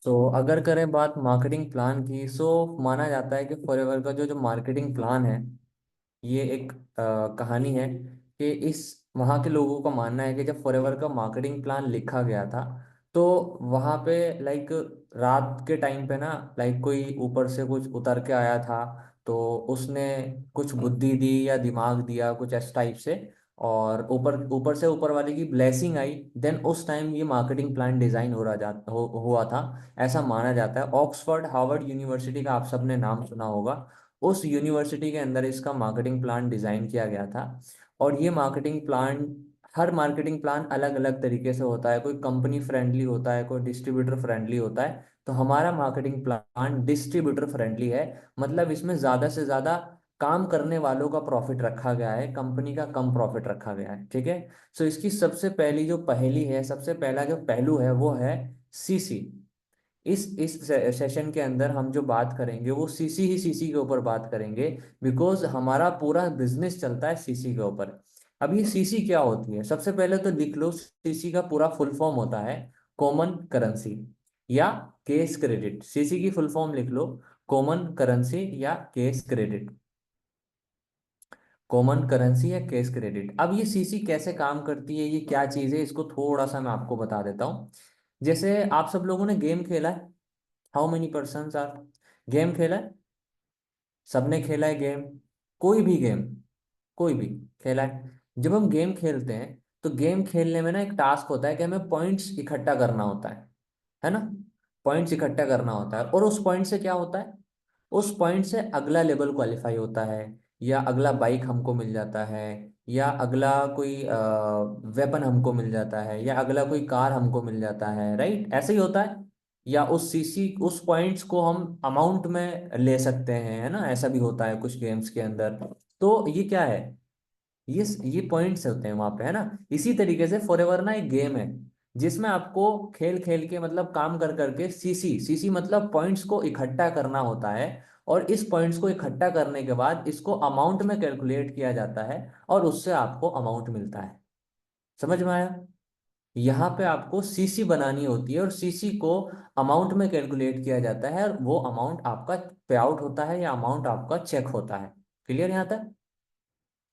तो अगर करें बात मार्केटिंग प्लान की, सो माना जाता है कि फॉरएवर का जो जो मार्केटिंग प्लान है, ये एक कहानी है कि इस वहाँ के लोगों का मानना है कि जब फॉरएवर का मार्केटिंग प्लान लिखा गया था, तो वहाँ पे लाइक रात के टाइम पे ना, लाइक कोई ऊपर से कुछ उतर के आया था, तो उसने कुछ बुद्धि दी या दिमाग दिया कुछ इस टाइप से, और ऊपर ऊपर से ऊपर वाले की ब्लेसिंग आई, देन उस टाइम ये मार्केटिंग प्लान डिजाइन हुआ था। ऐसा माना जाता है। ऑक्सफोर्ड हार्वर्ड यूनिवर्सिटी का आप सबने नाम सुना होगा। उस यूनिवर्सिटी के अंदर इसका मार्केटिंग प्लान डिजाइन किया गया था। और ये मार्केटिंग प्लान, हर मार्केटिंग प्लान अलग अलग तरीके से होता है। कोई कंपनी फ्रेंडली होता है, कोई डिस्ट्रीब्यूटर फ्रेंडली होता है। तो हमारा मार्केटिंग प्लान डिस्ट्रीब्यूटर फ्रेंडली है। मतलब इसमें ज्यादा से ज्यादा काम करने वालों का प्रॉफिट रखा गया है, कंपनी का कम प्रॉफिट रखा गया है। ठीक है। सो इसकी सबसे पहली जो पहेली है, सबसे पहला जो पहलू है वो है सीसी। इस सेशन के अंदर हम जो बात करेंगे वो सीसी ही सीसी के ऊपर बात करेंगे, बिकॉज हमारा पूरा बिजनेस चलता है सीसी के ऊपर। अब ये सीसी क्या होती है, सबसे पहले तो लिख लो, सीसी का पूरा फुल फॉर्म होता है कॉमन करेंसी या केस क्रेडिट। सीसी की फुल फॉर्म लिख लो, कॉमन करेंसी या केस क्रेडिट। कॉमन करेंसी या केस क्रेडिट। अब ये सीसी कैसे काम करती है, ये क्या चीज़ है, इसको थोड़ा सा मैं आपको बता देता हूँ। जैसे आप सब लोगों ने गेम खेला है। How many person are, game खेला है? सबने खेला है गेम, कोई भी गेम, कोई भी खेला है। जब हम गेम खेलते हैं, तो गेम खेलने में ना एक टास्क होता है कि हमें पॉइंट्स इकट्ठा करना होता है ना? पॉइंट्स इकट्ठा करना होता है, और उस पॉइंट से क्या होता है, उस पॉइंट से अगला लेवल क्वालिफाई होता है, या अगला बाइक हमको मिल जाता है, या अगला कोई वेपन हमको मिल जाता है, या अगला कोई कार हमको मिल जाता है। राइट, ऐसे ही होता है। या उस सीसी उस पॉइंट्स को हम अमाउंट में ले सकते हैं, है ना? ऐसा भी होता है कुछ गेम्स के अंदर। तो ये क्या है, ये पॉइंट्स होते हैं वहां पे, है ना? इसी तरीके से फॉरएवर ना एक गेम है, जिसमें आपको खेल खेल के, मतलब काम कर करके, सीसी सीसी मतलब पॉइंट्स को इकट्ठा करना होता है। और इस पॉइंट्स को इकट्ठा करने के बाद इसको अमाउंट में कैलकुलेट किया जाता है, और उससे आपको अमाउंट मिलता है। समझ में आया? यहाँ पे आपको सीसी बनानी होती है, और सीसी को अमाउंट में कैलकुलेट किया जाता है, और वो अमाउंट आपका पे आउट होता है, या अमाउंट आपका चेक होता है। क्लियर यहाँ तक?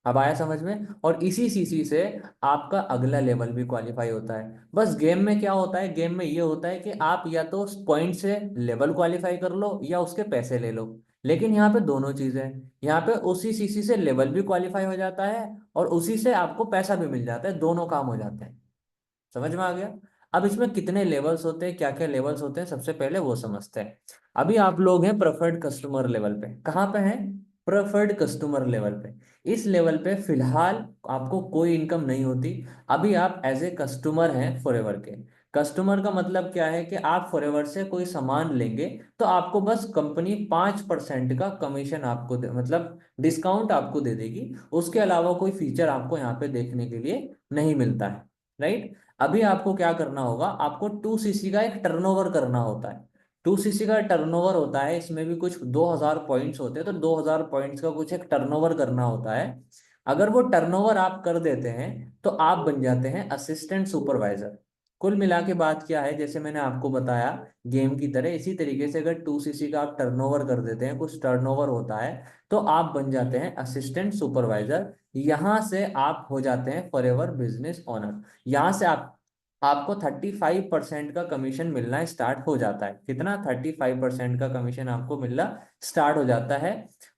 अब आया समझ में? और इसी सीसी से आपका अगला लेवल भी क्वालिफाई होता है। बस गेम में क्या होता है, गेम में ये होता है कि आप या तो पॉइंट से लेवल क्वालिफाई कर लो, या उसके पैसे ले लो। लेकिन यहाँ पे दोनों चीजें हैं। यहाँ पे उसी सीसी से लेवल भी क्वालिफाई हो जाता है, और उसी से आपको पैसा भी मिल जाता है, दोनों काम हो जाते हैं। समझ में आ गया? अब इसमें कितने लेवल्स होते हैं, क्या क्या लेवल्स होते हैं, सबसे पहले वो समझते हैं। अभी आप लोग हैं प्रेफर्ड कस्टमर लेवल पे। कहाँ पे हैं? प्रेफर्ड कस्टमर लेवल पे। इस लेवल पे फिलहाल आपको कोई इनकम नहीं होती। अभी आप एज ए कस्टमर हैं फॉरएवर के। कस्टमर का मतलब क्या है कि आप फॉरएवर से कोई सामान लेंगे, तो आपको बस कंपनी 5% का कमीशन आपको मतलब डिस्काउंट आपको दे देगी। उसके अलावा कोई फीचर आपको यहाँ पे देखने के लिए नहीं मिलता है। राइट। अभी आपको क्या करना होगा, आपको 2 सीसी का एक टर्नओवर करना होता है। 2 सीसी का टर्नओवर होता है, इसमें भी कुछ 2000 पॉइंट्स होते हैं, तो 2000 पॉइंट्स का कुछ एक टर्नओवर करना होता है। अगर वो टर्नओवर आप कर देते हैं, तो आप बन जाते हैं असिस्टेंट सुपरवाइजर। कुल मिला के बात क्या है, जैसे मैंने आपको बताया, गेम की तरह इसी तरीके से अगर 2 सीसी का आप टर्नओवर कर देते हैं, कुछ टर्नओवर होता है, तो आप बन जाते हैं असिस्टेंट सुपरवाइजर। यहां से आप हो जाते हैं फॉरएवर बिजनेस ओनर। यहाँ से आपको 35% का कमीशन मिलना स्टार्ट हो जाता है। कितना? 35% का कमीशन आपको मिलना स्टार्ट हो जाता है।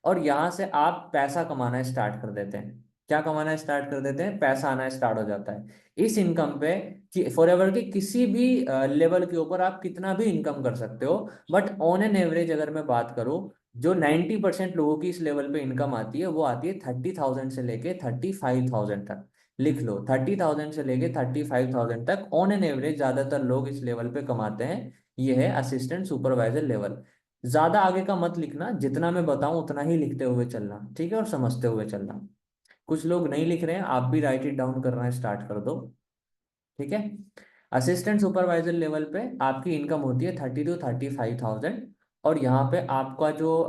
और यहाँ से आप पैसा कमाना स्टार्ट कर देते हैं। क्या कमाना स्टार्ट कर देते हैं? पैसा आना स्टार्ट हो जाता है। इस इनकम पे फॉरएवर के किसी भी लेवल के ऊपर आप कितना भी इनकम कर सकते हो। बट ऑन एन एवरेज अगर मैं बात करूं, जो 90% लोगों की इस लेवल पे इनकम आती है, वो आती है 30,000 से लेके 35,000 तक। लिख लो, 30,000 से लेके 35,000 तक ऑन एन एवरेज ज्यादातर लोग इस लेवल पे कमाते हैं। ये है असिस्टेंट सुपरवाइजर लेवल। ज्यादा आगे का मत लिखना, जितना मैं बताऊं उतना ही लिखते हुए चलना, ठीक है? और समझते हुए चलना। कुछ लोग नहीं लिख रहे हैं, आप भी राइट इट डाउन करना स्टार्ट कर दो। ठीक है। असिस्टेंट सुपरवाइजर लेवल पे आपकी इनकम होती है 30 to 35,000। और यहाँ पे आपका जो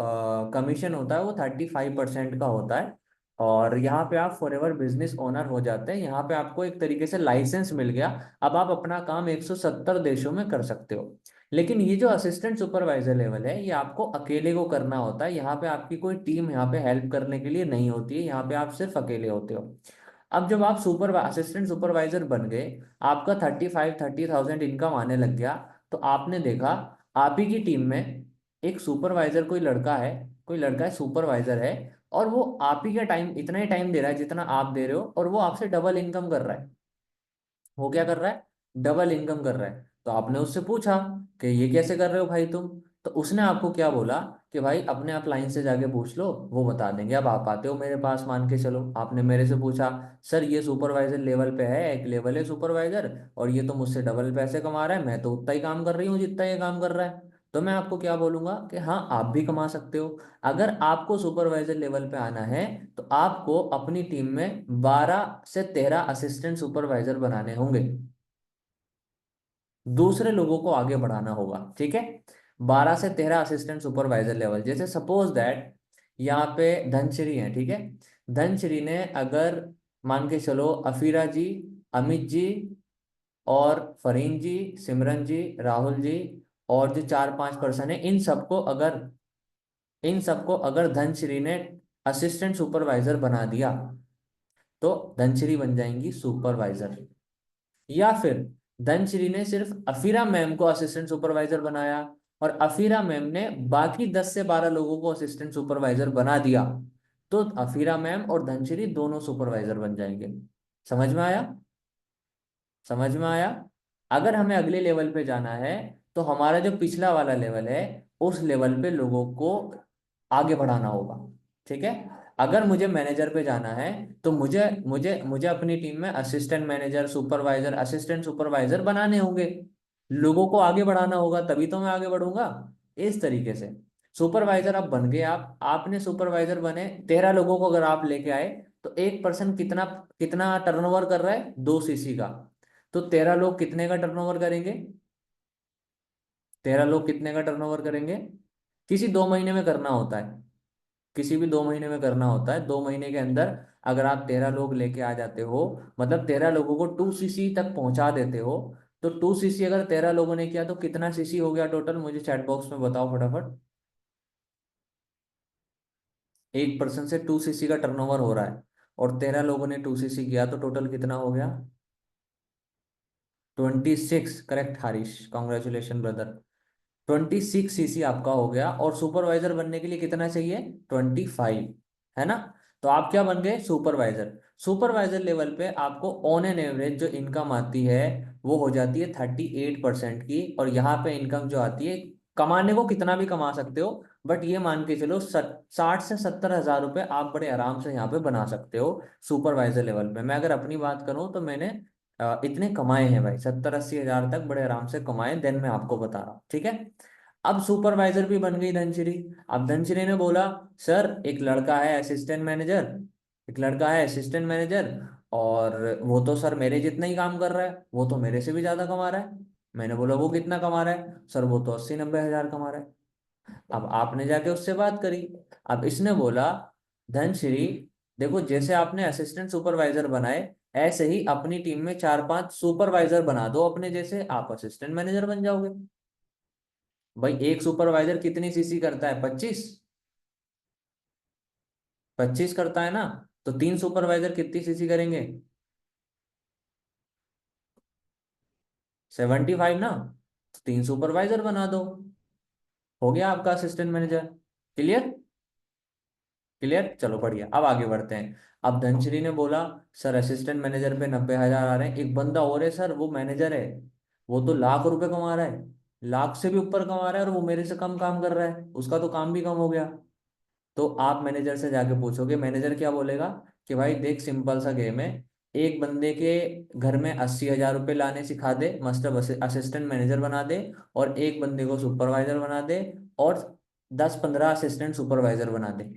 कमीशन होता है वो 35% का होता है। और यहाँ पे आप फॉर एवर बिजनेस ओनर हो जाते हैं। यहाँ पे आपको एक तरीके से लाइसेंस मिल गया। अब आप अपना काम 170 देशों में कर सकते हो। लेकिन ये जो असिस्टेंट सुपरवाइजर लेवल है, ये आपको अकेले को करना होता है। यहाँ पे आपकी कोई टीम यहाँ पे हेल्प करने के लिए नहीं होती है, यहाँ पे आप सिर्फ अकेले होते हो। अब जब आप असिस्टेंट सुपरवाइजर बन गए, आपका 30,000 इनकम आने लग गया, तो आपने देखा आप ही की टीम में एक सुपरवाइजर, कोई लड़का है सुपरवाइजर है, और वो आप ही का टाइम, इतना ही टाइम दे रहा है जितना आप दे रहे हो, और वो आपसे डबल इनकम कर रहा है। वो क्या कर रहा है? डबल इनकम कर रहा है। तो आपने उससे पूछा कि ये कैसे कर रहे हो भाई तुम? तो उसने आपको क्या बोला कि भाई अपने आप लाइन से जाके पूछ लो, वो बता देंगे। अब आप आते हो मेरे पास, मान के चलो आपने मेरे से पूछा, सर ये सुपरवाइजर लेवल पे है, एक लेवल है सुपरवाइजर, और ये तो मुझसे डबल पैसे कमा रहा है, मैं तो उतना ही काम कर रही हूँ जितना ये काम कर रहा है। तो मैं आपको क्या बोलूंगा कि हाँ, आप भी कमा सकते हो। अगर आपको सुपरवाइजर लेवल पे आना है, तो आपको अपनी टीम में 12 से 13 असिस्टेंट सुपरवाइजर बनाने होंगे। दूसरे लोगों को आगे बढ़ाना होगा, ठीक है। 12 से 13 असिस्टेंट सुपरवाइजर लेवल, जैसे सपोज दैट यहाँ पे धनश्री है, ठीक है। धनश्री ने अगर, मान के चलो, अफीरा जी, अमित जी, और फरीन जी, सिमरन जी, राहुल जी, और जो 4-5 पर्सन है, इन सबको अगर धनश्री ने असिस्टेंट सुपरवाइजर बना दिया, तो धनश्री बन जाएंगी सुपरवाइजर। या फिर धनश्री ने सिर्फ अफीरा मैम को असिस्टेंट सुपरवाइजर बनाया, और अफीरा मैम ने बाकी 10 से 12 लोगों को असिस्टेंट सुपरवाइजर बना दिया, तो अफीरा मैम और धनश्री दोनों सुपरवाइजर बन जाएंगे। समझ में आया? समझ में आया? अगर हमें अगले लेवल पे जाना है, तो हमारा जो पिछला वाला लेवल है, उस लेवल पे लोगों को आगे बढ़ाना होगा, ठीक है। अगर मुझे मैनेजर पे जाना है, तो मुझे मुझे मुझे अपनी टीम में assistant manager, supervisor, assistant supervisor बनाने होंगे। लोगों को आगे बढ़ाना होगा, तभी तो मैं आगे बढ़ूंगा। इस तरीके से सुपरवाइजर आप बन गए, आपने सुपरवाइजर बने, 13 लोगों को अगर आप लेके आए, तो एक पर्सन कितना कितना टर्नओवर कर रहा है? 2 सीसी का। तो 13 लोग कितने का टर्नओवर करेंगे? 13 लोग कितने का टर्नओवर करेंगे? किसी 2 महीने में करना होता है, किसी भी 2 महीने में करना होता है। 2 महीने के अंदर अगर आप 13 लोग लेके आ जाते हो, मतलब 13 लोगों को 2 सीसी तक पहुंचा देते हो, तो 2 सीसी अगर 13 लोगों ने किया, तो कितना सीसी हो गया टोटल? मुझे चैट बॉक्स में बताओ फटाफट। एक पर्सन से 2 सीसी का टर्नओवर हो रहा है, और 13 लोगों ने 2 सीसी किया, तो टोटल कितना हो गया? 26। Correct Harish, congratulation brother. 26 CC आपका हो गया, और सुपरवाइजर बनने के लिए कितना चाहिए? 25, है ना। तो आप क्या बन गए? सुपरवाइजर। सुपरवाइजर लेवल पे आपको ऑन एन एवरेज जो इनकम आती है, वो हो जाती है 38% की। और यहाँ पे इनकम जो आती है, कमाने को कितना भी कमा सकते हो, बट ये मान के चलो 60 से 70 हज़ार रुपये आप बड़े आराम से यहाँ पे बना सकते हो सुपरवाइजर लेवल पे। मैं अगर अपनी बात करूँ, तो मैंने इतने कमाए हैं भाई, 70-80 हज़ार तक बड़े आराम से कमाए, देन मैं आपको बता रहा हूँ, ठीक है। अब सुपरवाइजर भी बन गई धनश्री। अब धनश्री ने बोला, सर एक लड़का है असिस्टेंट मैनेजर, और वो तो सर मेरे जितना ही काम कर रहा है, वो तो मेरे से भी ज्यादा कमा रहा है। मैंने बोला वो कितना कमा रहा है? सर वो तो 80-90 हज़ार कमा रहा है। अब आपने जाके उससे बात करी। अब इसने बोला, धनश्री देखो, जैसे आपने असिस्टेंट सुपरवाइजर बनाए, ऐसे ही अपनी टीम में 4-5 सुपरवाइजर बना दो अपने जैसे, आप असिस्टेंट मैनेजर बन जाओगे। भाई एक सुपरवाइजर कितनी सीसी करता है? 25। 25 करता है ना, तो 3 सुपरवाइजर कितनी सीसी करेंगे? 75 ना। तो 3 सुपरवाइजर बना दो, हो गया आपका असिस्टेंट मैनेजर। क्लियर? क्लियर, चलो बढ़िया, अब आगे बढ़ते हैं। अब धनश्री ने बोला, सर असिस्टेंट मैनेजर पे 90 हज़ार आ रहे हैं, एक बंदा और है सर, वो मैनेजर है, वो तो लाख रुपए कमा रहा है, लाख से भी ऊपर कमा रहा है, और वो मेरे से कम काम कर रहा है, उसका तो काम भी कम हो गया। तो आप मैनेजर से जाके पूछोगे, मैनेजर क्या बोलेगा कि भाई देख, सिंपल सा गेम है, एक बंदे के घर में 80 हज़ार रुपये लाने सिखा दे, मतलब असिस्टेंट मैनेजर बना दे, और एक बंदे को सुपरवाइजर बना दे, और 10-15 असिस्टेंट सुपरवाइजर बना दे।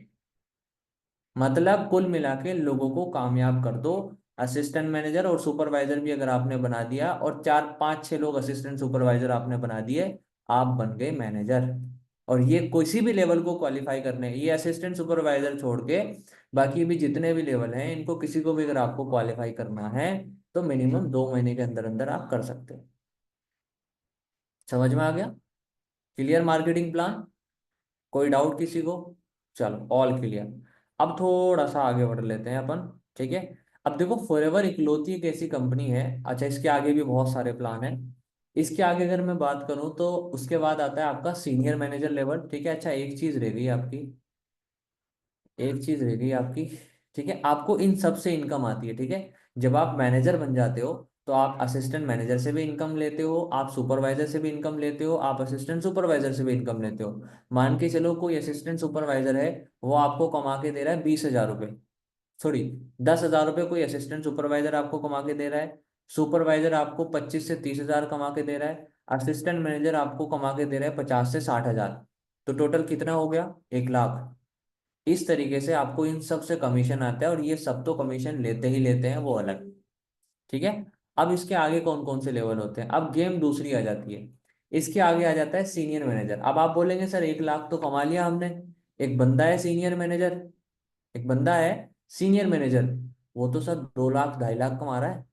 मतलब कुल मिला के लोगों को कामयाब कर दो। असिस्टेंट मैनेजर और सुपरवाइजर भी अगर आपने बना दिया, और 4-5-6 लोग असिस्टेंट सुपरवाइजर आपने बना दिए, आप बन गए मैनेजर। और ये किसी भी लेवल को क्वालिफाई करने, ये असिस्टेंट सुपरवाइजर छोड़ के बाकी भी जितने भी लेवल हैं, इनको किसी को भी अगर आपको क्वालिफाई करना है तो मिनिमम 2 महीने के अंदर अंदर आप कर सकते हो। समझ में आ गया? Clear marketing plan? कोई डाउट किसी को? चलो ऑल क्लियर। अब थोड़ा सा आगे बढ़ लेते हैं अपन। ठीक है। अब देखो फॉरएवर इकलौती एक ऐसी कंपनी है, अच्छा इसके आगे भी बहुत सारे प्लान हैं। इसके आगे अगर मैं बात करूं तो उसके बाद आता है आपका सीनियर मैनेजर लेवल। ठीक है। अच्छा एक चीज रह गई आपकी, एक चीज रह गई आपकी। ठीक है, आपको इन सब से इनकम आती है। ठीक है। जब आप मैनेजर बन जाते हो तो आप असिस्टेंट मैनेजर से भी इनकम लेते हो, आप सुपरवाइजर से भी इनकम लेते हो, आप असिस्टेंट सुपरवाइजर से भी इनकम लेते हो। मान के चलो कोई असिस्टेंट सुपरवाइजर है, वो आपको कमा के दे रहा है 20,000 रुपये, सॉरी 10,000 रुपये कोई असिस्टेंट सुपरवाइजर आपको कमा के दे रहा है। सुपरवाइजर आपको 25 से 30 हजार कमा के दे रहा है। असिस्टेंट मैनेजर आपको कमा के दे रहा है 50 से 60 हजार। तो टोटल कितना हो गया? 1 लाख। इस तरीके से आपको इन सब से कमीशन आता है, और ये सब तो कमीशन लेते ही लेते हैं, वो अलग। ठीक है। अब इसके आगे कौन कौन से लेवल होते हैं? अब गेम दूसरी आ जाती है। इसके आगे आ जाता है सीनियर मैनेजर। अब आप बोलेंगे सर 1 लाख तो कमा लिया हमने, एक बंदा है सीनियर मैनेजर, एक बंदा है सीनियर मैनेजर, वो तो सर 2 लाख 2.5 लाख कमा रहा है,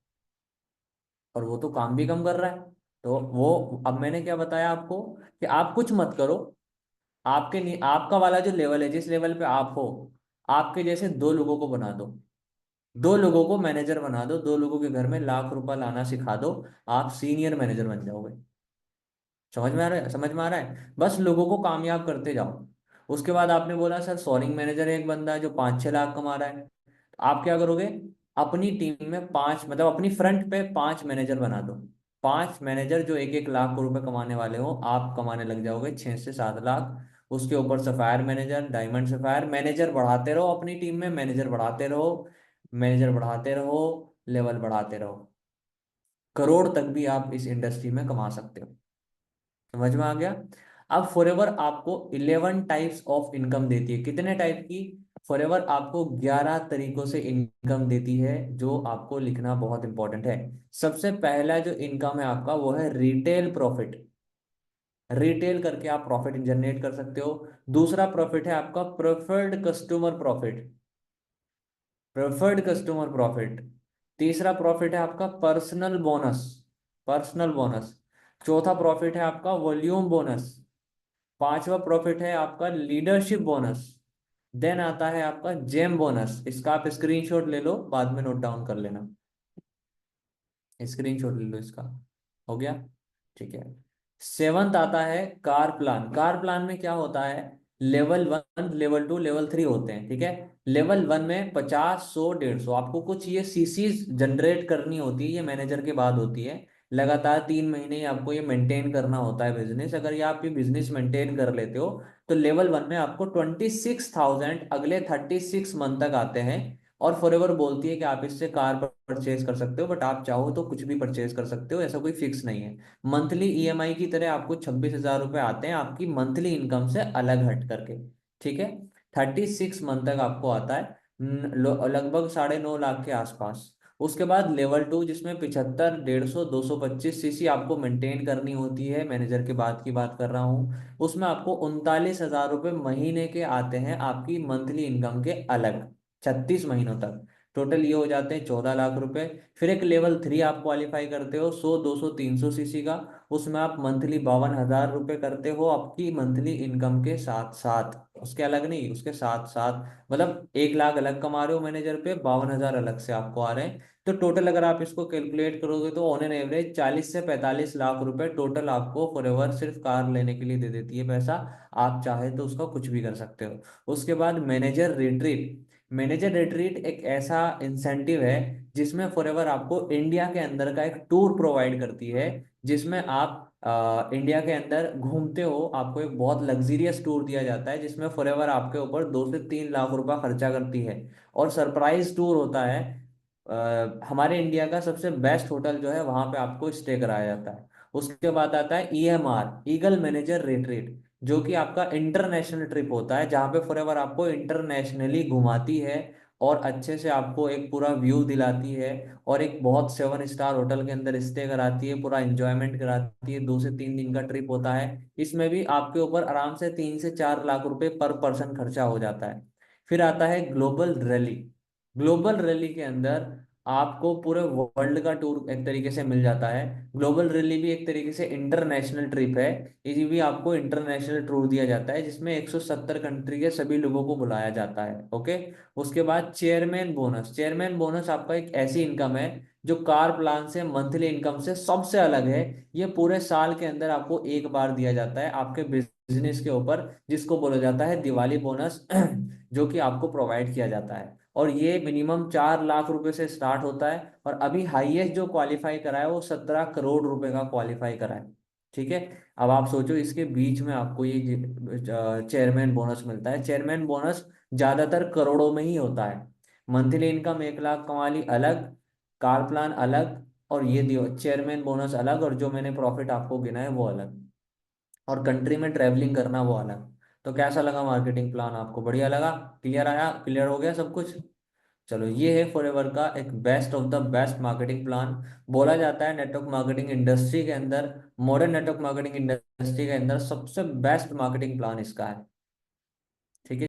और वो तो काम भी कम कर रहा है। तो वो, अब मैंने क्या बताया आपको कि आप कुछ मत करो, आपका वाला जो लेवल है, जिस लेवल पे आप हो, आपके जैसे 2 लोगों को बना दो, 2 लोगों को मैनेजर बना दो, 2 लोगों के घर में लाख रुपए लाना सिखा दो, आप सीनियर मैनेजर बन जाओगे। समझ में आ रहा है? समझ में आ रहा है? बस लोगों को कामयाब करते जाओ। उसके बाद आपने बोला सर सोर्सिंग मैनेजर है एक बंदा है जो 5-6 लाख कमा रहा है, तो आप क्या करोगे? अपनी टीम में पांच, मतलब अपनी फ्रंट पे 5 मैनेजर बना दो। 5 मैनेजर जो 1-1 लाख रुपए कमाने वाले हो, आप कमाने लग जाओगे 6 से 7 लाख। उसके ऊपर sapphire manager, diamond sapphire manager बढ़ाते रहो, अपनी टीम में मैनेजर बढ़ाते रहो, मैनेजर बढ़ाते रहो, लेवल बढ़ाते रहो। करोड़ तक भी आप इस इंडस्ट्री में कमा सकते हो। समझ में आ गया? अब फॉरएवर आपको 11 टाइप्स ऑफ इनकम देती है। कितने टाइप की? फॉरएवर आपको 11 तरीकों से इनकम देती है, जो आपको लिखना बहुत इंपॉर्टेंट है। सबसे पहला जो इनकम है आपका, वो है रिटेल प्रॉफिट। रिटेल करके आप प्रॉफिट जनरेट कर सकते हो। दूसरा प्रॉफिट है आपका preferred customer profit, preferred customer profit. तीसरा प्रॉफिट है आपका पर्सनल बोनस, पर्सनल बोनस। चौथा प्रॉफिट है आपका वॉल्यूम बोनस। पांचवा प्रॉफिट है आपका लीडरशिप बोनस। देन आता है आपका जेम बोनस। इसका आप स्क्रीनशॉट ले लो, बाद में नोट डाउन कर लेना। स्क्रीनशॉट ले लो इसका। हो गया? ठीक है। सेवंथ आता है कार प्लान। कार प्लान में क्या होता है? लेवल 1, लेवल 2, लेवल 3 होते हैं। ठीक है। लेवल 1 में 50, 100, 150 आपको कुछ ये सीसीज जनरेट करनी होती है, ये मैनेजर के बाद होती है। लगातार 3 महीने ही आपको ये मेंटेन करना होता है बिजनेस। अगर ये आप ये बिजनेस मेंटेन कर लेते हो तो लेवल 1 में आपको 26,000 अगले 36 मंथ तक आते हैं। और फॉरएवर बोलती है कि आप इससे कार परचेज कर सकते हो, बट आप चाहो तो कुछ भी परचेज कर सकते हो, ऐसा कोई फिक्स नहीं है। मंथली ईएमआई की तरह आपको 26,000 रुपये आते हैं आपकी मंथली इनकम से अलग हट करके। ठीक है। 36 मंथ तक आपको आता है, लगभग 9.5 लाख के आसपास। उसके बाद लेवल 2, जिसमें 75, 150, 225 सीसी आपको मेंटेन करनी होती है, मैनेजर के बाद की बात कर रहा हूँ। उसमें आपको 39,000 रुपये महीने के आते हैं आपकी मंथली इनकम के अलग, 36 महीनों तक। टोटल ये हो जाते हैं 14 लाख रुपए। फिर एक लेवल 3 आप क्वालिफाई करते हो 100, 200, 300 सीसी का। उसमें आप मंथली 52,000 रुपये करते हो आपकी मंथली इनकम के साथ साथ, उसके अलग नहीं, उसके साथ साथ। मतलब 1 लाख अलग कमा रहे हो मैनेजर पे, 52,000 अलग से आपको आ रहे हैं। तो टोटल अगर आप इसको कैलकुलेट करोगे तो ऑन एन एवरेज 40 से 45 लाख रुपए टोटल आपको फॉरएवर सिर्फ कार लेने के लिए दे देती है पैसा। आप चाहे तो उसका कुछ भी कर सकते हो। उसके बाद मैनेजर रिट्रीट। मैनेजर रिट्रीट एक ऐसा इंसेंटिव है जिसमें फॉरएवर आपको इंडिया के अंदर का एक टूर प्रोवाइड करती है, जिसमें आप इंडिया के अंदर घूमते हो, आपको एक बहुत लग्जरियस टूर दिया जाता है, जिसमें फॉरएवर आपके ऊपर 2 से 3 लाख रुपए खर्चा करती है। और सरप्राइज टूर होता है। हमारे इंडिया का सबसे बेस्ट होटल जो है वहां पे आपको स्टे कराया जाता है। उसके बाद आता है ईएमआर, ईगल मैनेजर रिट्रीट, जो कि आपका इंटरनेशनल ट्रिप होता है, जहां पे फॉरएवर आपको इंटरनेशनली घुमाती है। और अच्छे से आपको एक पूरा व्यू दिलाती है, और एक बहुत 7 स्टार होटल के अंदर स्टे कराती है, पूरा एंजॉयमेंट कराती है। 2 से 3 दिन का ट्रिप होता है। इसमें भी आपके ऊपर आराम से 3 से 4 लाख रुपए पर पर्सन खर्चा हो जाता है। फिर आता है ग्लोबल रैली। ग्लोबल रैली के अंदर आपको पूरे वर्ल्ड का टूर एक तरीके से मिल जाता है। ग्लोबल रैली भी एक तरीके से इंटरनेशनल ट्रिप है। ये भी आपको इंटरनेशनल टूर दिया जाता है, जिसमें 170 कंट्री के सभी लोगों को बुलाया जाता है। ओके। उसके बाद चेयरमैन बोनस। चेयरमैन बोनस आपका एक ऐसी इनकम है जो कार प्लान से मंथली इनकम से सबसे अलग है। ये पूरे साल के अंदर आपको एक बार दिया जाता है आपके बिजनेस के ऊपर, जिसको बोला जाता है दिवाली बोनस जो कि आपको प्रोवाइड किया जाता है। और ये मिनिमम 4 लाख रुपए से स्टार्ट होता है, और अभी हाईएस्ट जो क्वालिफाई करा है वो 17 करोड़ रुपए का क्वालिफाई करा है। ठीक है। अब आप सोचो, इसके बीच में आपको ये चेयरमैन बोनस मिलता है। चेयरमैन बोनस ज्यादातर करोड़ों में ही होता है। मंथली इनकम 1 लाख कमा ली अलग, कार प्लान अलग, और ये दियो चेयरमैन बोनस अलग, और जो मैंने प्रॉफिट आपको गिना है वो अलग, और कंट्री में ट्रैवलिंग करना वो अलग। तो कैसा लगा मार्केटिंग प्लान आपको? बढ़िया लगा? क्लियर आया? क्लियर हो गया सब कुछ? चलो, ये है फॉरएवर का एक best of the best marketing plan. बोला जाता है नेटवर्क मार्केटिंग इंडस्ट्री के अंदर, मॉडर्न नेटवर्क मार्केटिंग इंडस्ट्री के अंदर सबसे बेस्ट मार्केटिंग प्लान इसका है। ठीक है।